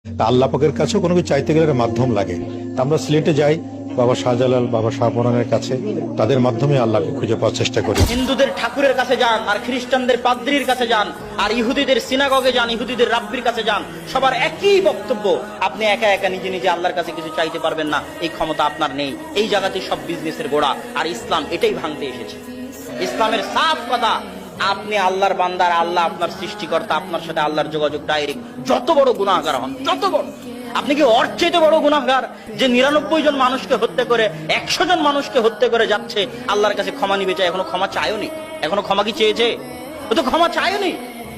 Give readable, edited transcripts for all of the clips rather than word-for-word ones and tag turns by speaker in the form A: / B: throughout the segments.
A: তা আল্লাহ পাকের কাছেও কোনো কিছু চাইতে গেলে একটা মাধ্যম লাগে। তা আমরা সিলেটে যাই বাবা শাহজালাল, বাবা শাহপরানের কাছে, তাদের মাধ্যমে আল্লাহকে খুঁজে পাওয়ার চেষ্টা করি।
B: হিন্দুদের ঠাকুরের কাছে যান, আর খ্রিস্টানদের পাদ্রীর কাছে যান, আর ইহুদিদের সিনাগগে যান, ইহুদিদের রাব্বির কাছে যান, সবার একই বক্তব্য, আপনি একা একা নিজে নিজে আল্লাহর কাছে কিছু চাইতে পারবেন না, এই ক্ষমতা আপনার নেই। এই জায়গাতে সব বিজনেসের গোড়া, আর ইসলাম এটাই ভাঙতে এসেছে। ইসলামের সাফ কথা, আপনি আল্লাহর বান্দার, আল্লাহ আপনার সৃষ্টিকর্তা, আপনার সাথে আল্লাহর যোগাযোগ ডাইরেক্ট। যত বড় গুনাহগার হন, যত বড়, আপনি কি ওর চাইতে বড় গুনাহগার যে 99 জন মানুষকে হত্যা করে, 100 জন মানুষকে হত্যা করে যাচ্ছে আল্লাহর কাছে ক্ষমা নিবে চাই? এখনো ক্ষমা চায়নি? এখনো ক্ষমা কি চেয়েছে? ও তো ক্ষমা চায়নি।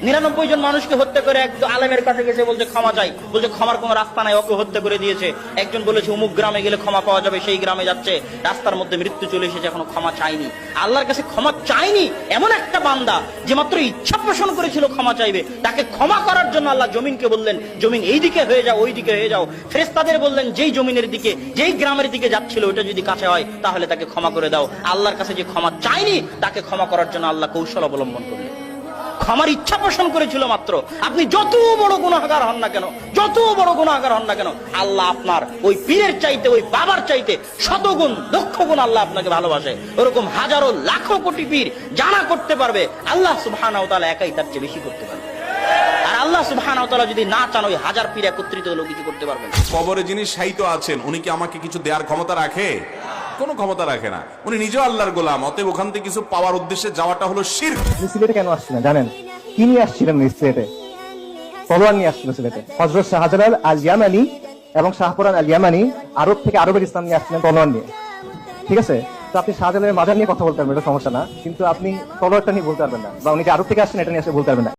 B: 99 জন মানুষকে হত্যা করে এক আলেমের কাছে গেছে, বলছে ক্ষমা চাই, বলছে ক্ষমার কোনো রাস্তা নাই, ওকে হত্যা করে দিয়েছে। একজন বলেছে অমুক গ্রামে গেলে ক্ষমা পাওয়া যাবে, সেই গ্রামে যাচ্ছে, রাস্তার মধ্যে মৃত্যু চলে এসেছে, এখনো ক্ষমা চাইনি। আল্লাহর কাছে ক্ষমা চাইনি এমন একটা বান্দা যে মাত্র ইচ্ছা পোষণ করেছিল ক্ষমা চাইবে, তাকে ক্ষমা করার জন্য আল্লাহ জমিনকে বললেন জমিন এই দিকে হয়ে যাও, ওই দিকে হয়ে যাও। ফেরেশতাদের বললেন যেই জমিনের দিকে, যেই গ্রামের দিকে যাচ্ছিল ওটা যদি কাছে হয় তাহলে তাকে ক্ষমা করে দাও। আল্লাহর কাছে যে ক্ষমা চাইনি তাকে ক্ষমা করার জন্য আল্লাহ কৌশল অবলম্বন করলেন। ক্ষমার ইচ্ছা পোষণ করেছিল মাত্র। আপনি যত বড় গুনাহগার হন না কেন, যত বড় গুনাহগার হন না কেন, আল্লাহ আপনার ওই পীরের চাইতে, ওই বাবার চাইতে শতগুণ, লক্ষ গুণ আল্লাহ আপনাকে ভালোবাসে। ওরকম হাজারো লাখো কোটি পীর জানা করতে পারবে, আল্লাহ সুবহানাহু ওয়া তাআলা একাই তার চেয়ে বেশি করতে পারবে। আর আল্লাহ সুবহানাহু ওয়া তাআলা যদি না চান, ওই হাজার পীর একত্রিত হলেও কিছু করতে পারবেন।
C: কবরে যিনি শায়িত আছেন উনি কি আমাকে কিছু দেওয়ার ক্ষমতা রাখে? কোনো ক্ষমতা রাখে না। উনি নিজেও আল্লাহর গোলাম, অতএব ওখান থেকে কিছু পাওয়ার উদ্দেশ্যে যাওয়াটা হলো শিরক।
D: সিলেটে কেন আসছিলেন জানেন? কি নিয়ে আসছিলেন সিলেটে? তলোয়ার নিয়ে আসছিল সিলেটে। হযরত শাহজালাল আল ইয়ামানি এবং শাহপরান আল ইয়ামানি আরব থেকে আরবের ইসলাম নিয়ে আসছিলেন তলোয়ার নিয়ে। ঠিক আছে, তো আপনি শাহজালালের মাজার নিয়ে কথা বলতে পারবেন, এটা সমস্যা না, কিন্তু আপনি তলোয়ারটা নিয়ে বলতে পারবেন না, বা উনি যে আরব থেকে আসছেন এটা নিয়ে বলতে পারবেন না।